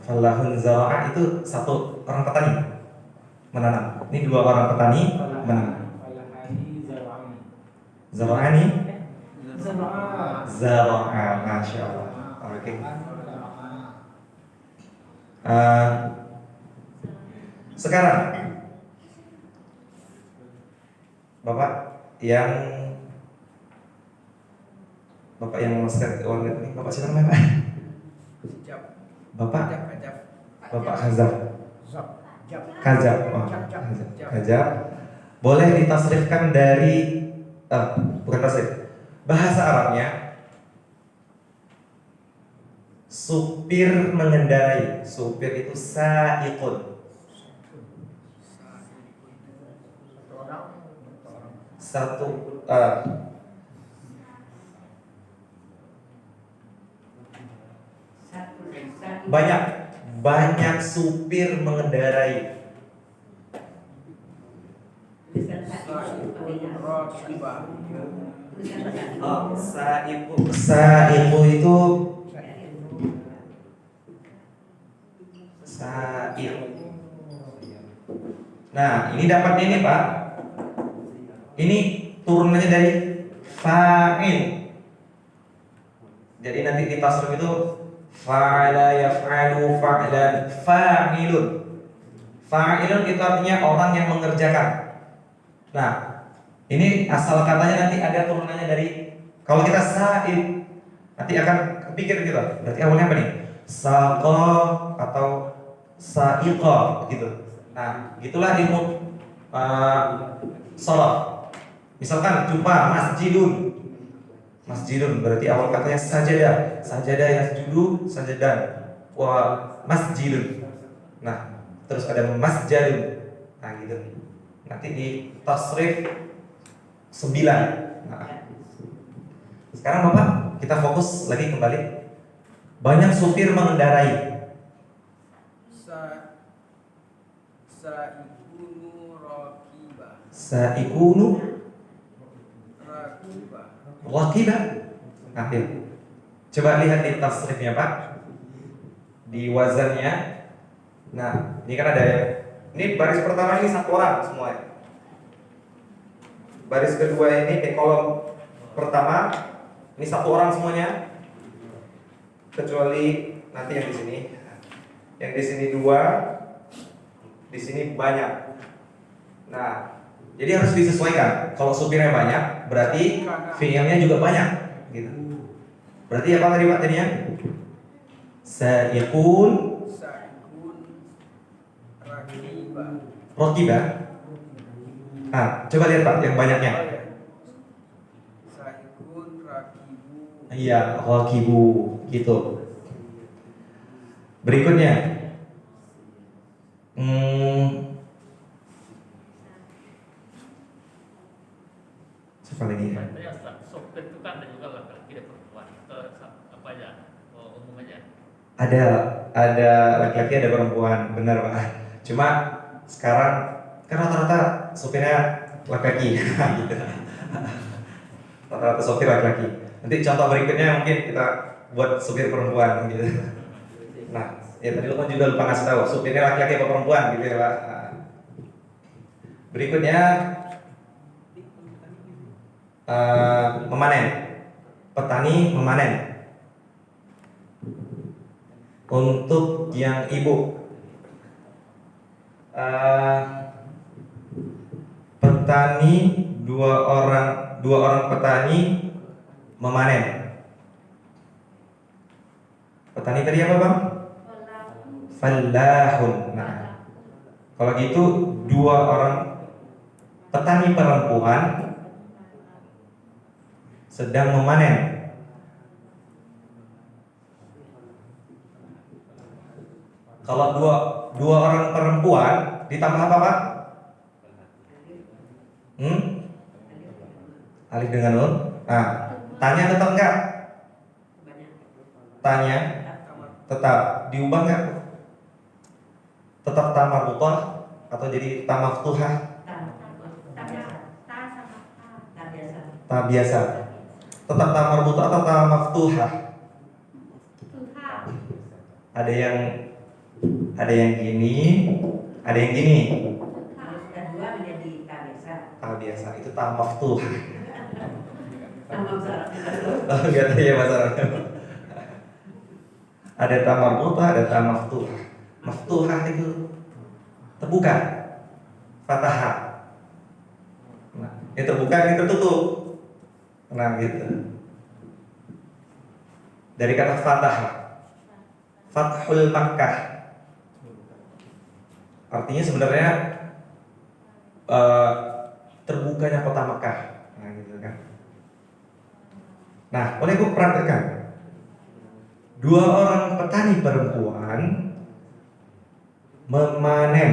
Fallahun zara'a itu 1 orang petani menanam. Ini 2 orang petani menanam. Zara'ani. Zara'a. Masya Allah. Oke. Sekarang Bapak yang Bapak yang memasukkan keuangan ini, Bapak siapa namanya Pak? Sijab. Bapak Ajab. Bapak Hazab Zab. Jab. Kajab, Kajab. Boleh ditasrifkan dari bukan tasrif. Bahasa Arabnya supir mengendarai. Supir itu sa'iqun. Satu orang. Satu banyak supir mengendarai. Rakibah. Sa'iqu itu sa'iq. Nah, ini dapatnya ini Pak. Ini turunannya dari fa'il. Jadi nanti di tasrif itu fa'ala yaf'alu fa'lan fa'ilun. Fa'ilun itu artinya orang yang mengerjakan. Nah, ini asal katanya nanti ada turunannya dari, kalau kita sa'id nanti akan kepikir gitu. Berarti awalnya apa nih? Saqa atau sa'iqa gitu. Nah, gitulah ilmu shalah. Misalkan jumpa masjidun berarti awal katanya sajadah yasjudu sajadan wa masjidun. Nah, terus ada masjadun. Nah, gitu. Nanti di tasrif 9. Nah, sekarang Bapak kita fokus lagi kembali. Banyak supir mengendarai. Saikunu rakibah. Saikunu Rakibah. rakibah. Nah, ya. Coba lihat di tasrifnya Pak. Di wazannya. Nah, ini kan ada ini baris pertama ini satu orang semua ya. Baris kedua ini di kolom pertama ini satu orang semuanya. Kecuali nanti yang di sini. Yang di sini 2, di sini banyak. Nah, jadi harus disesuaikan. Kalau supirnya banyak, berarti fiilnya juga banyak gitu. Berarti apa tadi Pak tadinya? Sa'iqun Rakibah. rakibah. Nah, coba lihat Pak yang banyaknya. Saikun rakibu. Iya, rakibu gitu. Berikutnya. Siapa lagi? Katanya sopir itu kan ada juga laki-laki dan perempuan. Apa aja? Umum aja. Ada laki-laki ada perempuan, benar Pak. Cuma sekarang kan rata-rata supirnya laki-laki gitu. Rata-rata supir laki-laki. Nanti contoh berikutnya mungkin kita buat supir perempuan gitu. Nah, ya tadi lu kan juga lupa ngasih tahu supirnya laki-laki apa perempuan gitu ya Pak. Nah, berikutnya memanen. Petani memanen. Untuk yang ibu, petani dua orang petani memanen. Petani tadi apa Bang? Fallahun. Nah, kalau gitu 2 orang petani perempuan sedang memanen. Kalau dua orang perempuan ditambah apa Pak? Alif dengan nun. Nah, tanya tetap enggak? Tanya tetap diubah enggak? Tetap ta marbutah atau jadi ta maftuhah? Ta biasa. Tetap ta marbutah atau ta maftuhah? Ada yang gini, ada yang gini. Kedua menjadi biasa. Ta biasa itu ta maftuhah. Tambah syarat. Oh, enggak tahu ya bahasa Arab. Ada ta marbutah, ada ta maftuhah. Maftuhah itu terbuka, fathah. Nah, Ini terbuka, ini tertutup. Nah gitu. Dari kata fatah, Fathul Makkah, artinya sebenarnya terbukanya kota Makkah. Nah gitu kan. Nah, boleh gue perhatikan, dua orang petani perempuan memanen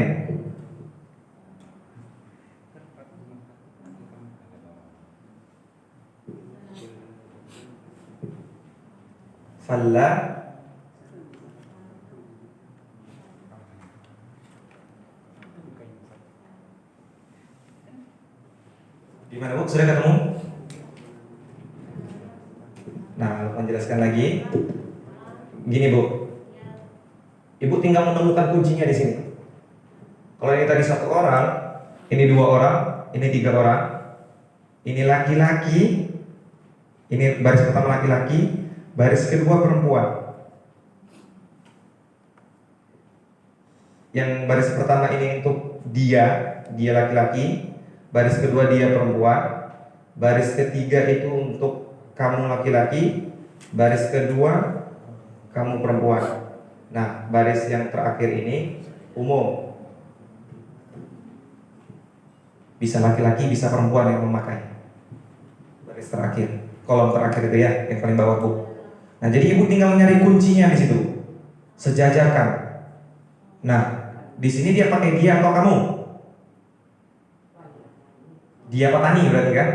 falla di mana Bu? Sudah ketemu? Nah, menjelaskan lagi. Gini Bu, Ibu tinggal menemukan kuncinya di sini. Kalau ini tadi satu orang, ini dua orang, ini tiga orang, ini laki-laki, ini baris pertama laki-laki, baris kedua perempuan. Yang baris pertama ini untuk dia laki-laki, baris kedua dia perempuan, baris ketiga itu untuk kamu laki-laki, baris kedua kamu perempuan. Nah, baris yang terakhir ini umum. Bisa laki-laki, bisa perempuan yang memakai. Baris terakhir, kolom terakhir itu ya, yang paling bawah Bu. Nah, jadi Ibu tinggal nyari kuncinya di situ. Sejajarkan. Nah, di sini dia pakai dia atau kamu? Dia petani berarti kan?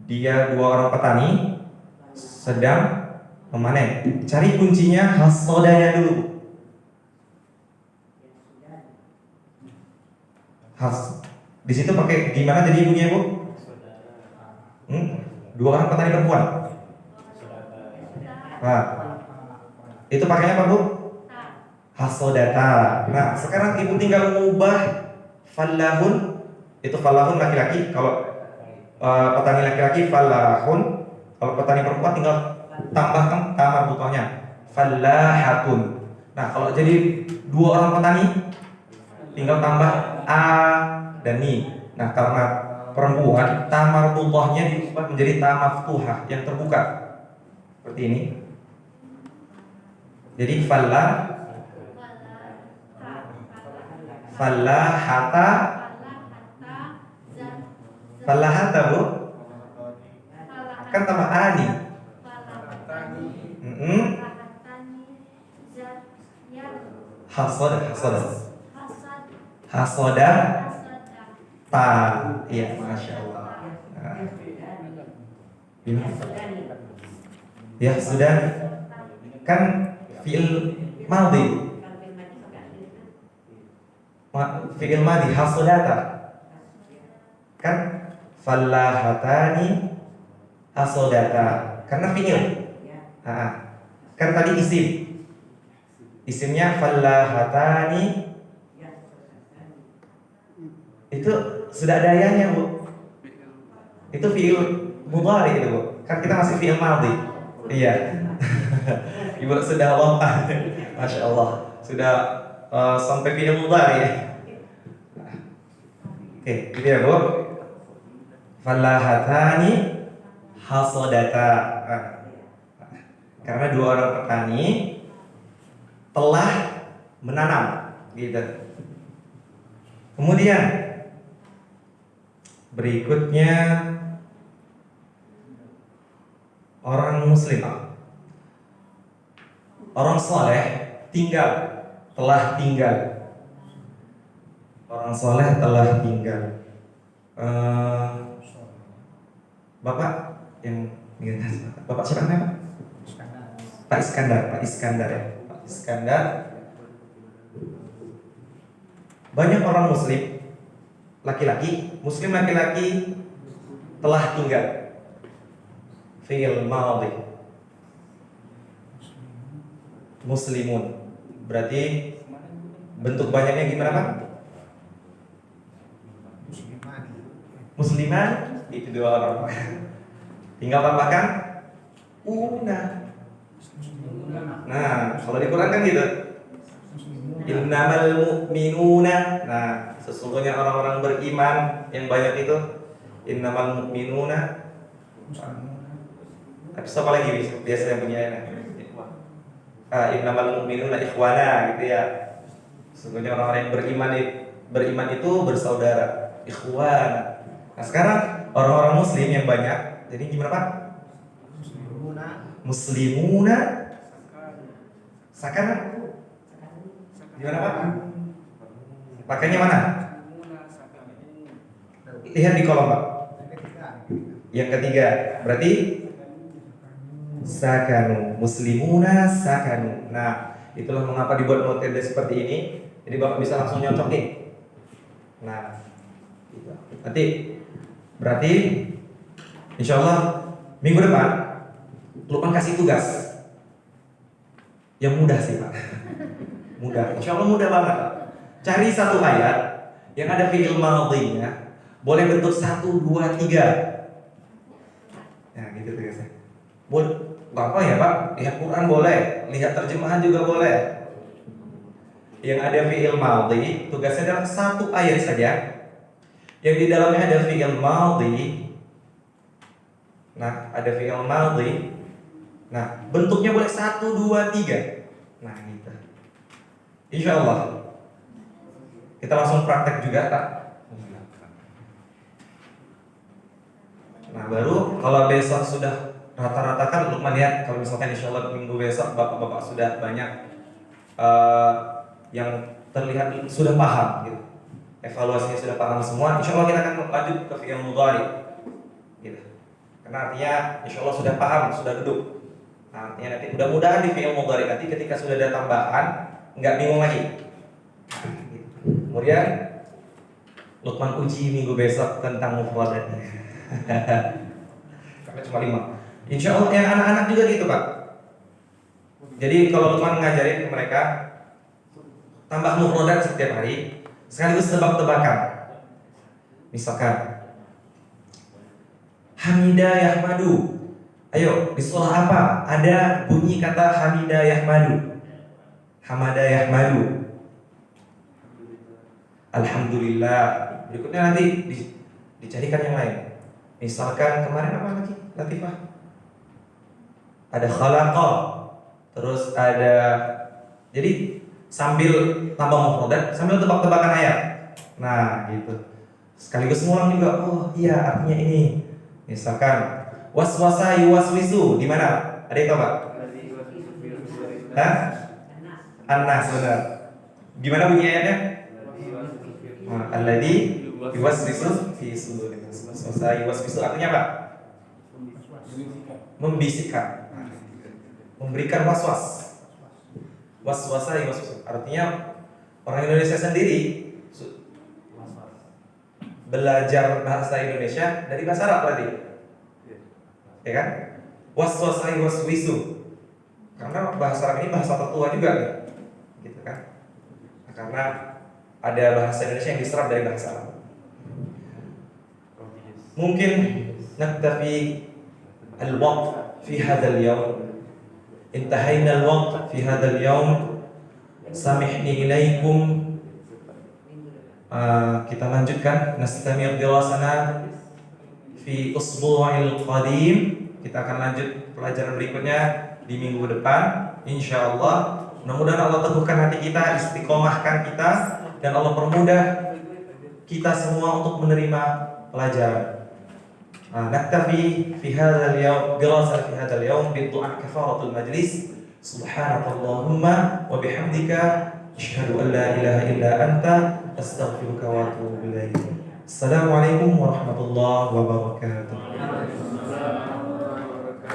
Dia dua orang petani sedang memanen. Cari kuncinya hasodanya dulu. Di situ pakai gimana jadi ibunya Bu? Dua orang petani perempuan. Nah, itu pakainya apa Bu? Hasodata. Nah, sekarang Ibu tinggal mengubah fallahun. Itu fallahun laki-laki. Kalau petani laki-laki fallahun. Kalau petani perempuan tinggal tambahkan tamar butohnya fallahatun. Nah, kalau jadi dua orang petani tinggal tambah a dan ni. Nah, karena perempuan tamar butohnya diubah menjadi ta maftuhah yang terbuka seperti ini. Jadi fallahata Bu, kan tambah ani. Hasoda ta. Iya, masya Allah. Ya sudah. Kan fi'il madhi. Fi'il madhi hasodata. Kan fallahatani hasodata. Karena fi'il. Kan tadi isim. Isimnya fallahatani. Itu sudah ada ayahnya Bu. Itu fi'il mudhari itu Bu. Kan kita masih fi'il madhi. Iya. Ibu sudah lompat. Masya Allah. Sudah sampai fi'il mudhari. Oke, gitu ya Bu. Fallahatani hasodata. Karena dua orang petani telah menanam, gitu. Kemudian berikutnya orang muslim, orang soleh telah tinggal. Orang soleh telah tinggal. Bapak yang Bapak siapa namanya? Pak Iskandar ya. Pak Iskandar. Banyak orang muslim laki-laki telah tinggal. Fi'il madhi. Muslimun. Berarti bentuk banyaknya gimana Pak? Musliman itu dua orang. Tinggal tambahkan una. Nah, kalau di Quran kan gitu. Innamal mu'minuna. Nah, sesungguhnya orang-orang beriman yang banyak itu Innamal mu'minuna. Tapi siapa lagi biasa yang punya ini? Innamal mu'minuna ikhwana gitu ya. Sesungguhnya orang-orang yang beriman itu bersaudara, ikhwan. Nah sekarang orang-orang muslim yang banyak, jadi gimana Pak? Muslimuna sakana. Gimana Pak? Pakainya mana? Lihat di kolom Pak. Yang ketiga, berarti sakanu, muslimuna sakanu. Nah, itulah mengapa dibuat metode seperti ini. Jadi Bapak bisa langsung nyocokin. Nah, nanti berarti insya Allah minggu depan Lukman kasih tugas yang mudah sih Pak. Mudah, insya Allah mudah banget. Cari satu ayat yang ada fi'il madhinya, boleh bentuk 1, 2, 3. Nah gitu tugasnya. Boleh, apa ya Pak? Lihat Quran boleh, lihat terjemahan juga boleh. Yang ada fi'il madhi, tugasnya dalam satu ayat saja. Yang di dalamnya ada fi'il madhi. Nah, ada fi'il madhi. Nah, bentuknya boleh 1, 2, 3. Nah, gitu. Insya Allah. Kita langsung praktek juga, Pak. Nah, baru kalau besok sudah rata-rata kan Lukman lihat kalau misalkan insya Allah minggu besok bapak-bapak sudah banyak yang terlihat sudah paham gitu. Evaluasinya sudah paham semua, insya Allah kita akan lanjut ke fi'il mudhari gitu. Karena artinya insya Allah sudah paham, sudah duduk. Nah, artinya nanti mudah-mudahan di fi'il mudhari nanti ketika sudah ada tambahan nggak bingung lagi. Kemudian Lukman uji minggu besok tentang mufradat. Karena cuma 5. Insya Allah yang anak-anak juga gitu Pak. Jadi kalau Lukman ngajarin ke mereka tambah mufradat setiap hari, sekaligus tebak-tebakan. Misalkan Hamidah Yahmadu. Ayo, di surah apa ada bunyi kata Hamidah Yahmadu? Hamada Yahmadu. Alhamdulillah. Berikutnya nanti dicarikan yang lain. Misalkan kemarin apa lagi? Latifah. Ada khalaqa. Terus ada, jadi sambil tambah mufradat, sambil tebak-tebakan ayat. Nah, gitu. Sekaligus ngulang juga. Oh, iya artinya ini. Misalkan waswasa yuwaswisu di mana? Ada yang tahu Pak? Hah? An-Nas benar. Gimana bunyi ayatnya? Alladzi yuwaswisu fi sudurin. Waswasa yuwaswisu artinya apa? Membisikkan. Memberikan waswas. Waswasa yuwaswisu artinya orang Indonesia sendiri belajar bahasa Indonesia dari bahasa Arab berarti. Ya kan? Waswasa yuwaswisu. Karena bahasa Arab ini bahasa tertua juga nih. Gitu kan? Nah, karena ada bahasa Indonesia yang diserap dari bahasa Arab. Mungkin naktafi al-waqt fi hadzal yawm. Intahayna al-waqt fi hadzal yawm. Samihni ilaikum. Kita lanjutkan nastamir dirasana fi usbu'il qadim. Kita akan lanjut pelajaran berikutnya di minggu depan insyaallah. Mudah-mudahan Allah teguhkan hati kita, istiqomahkan kita, dan Allah permudah kita semua untuk menerima pelajaran. Naktafi fi hadzal yawm dirasah fi hadzal yawm bi du'a kafaratul majlis. Subhanakallahumma wa bihamdika asyhadu an la ilaha illa anta astaghfiruka wa atubu ilaik. Assalamualaikum warahmatullahi wabarakatuh.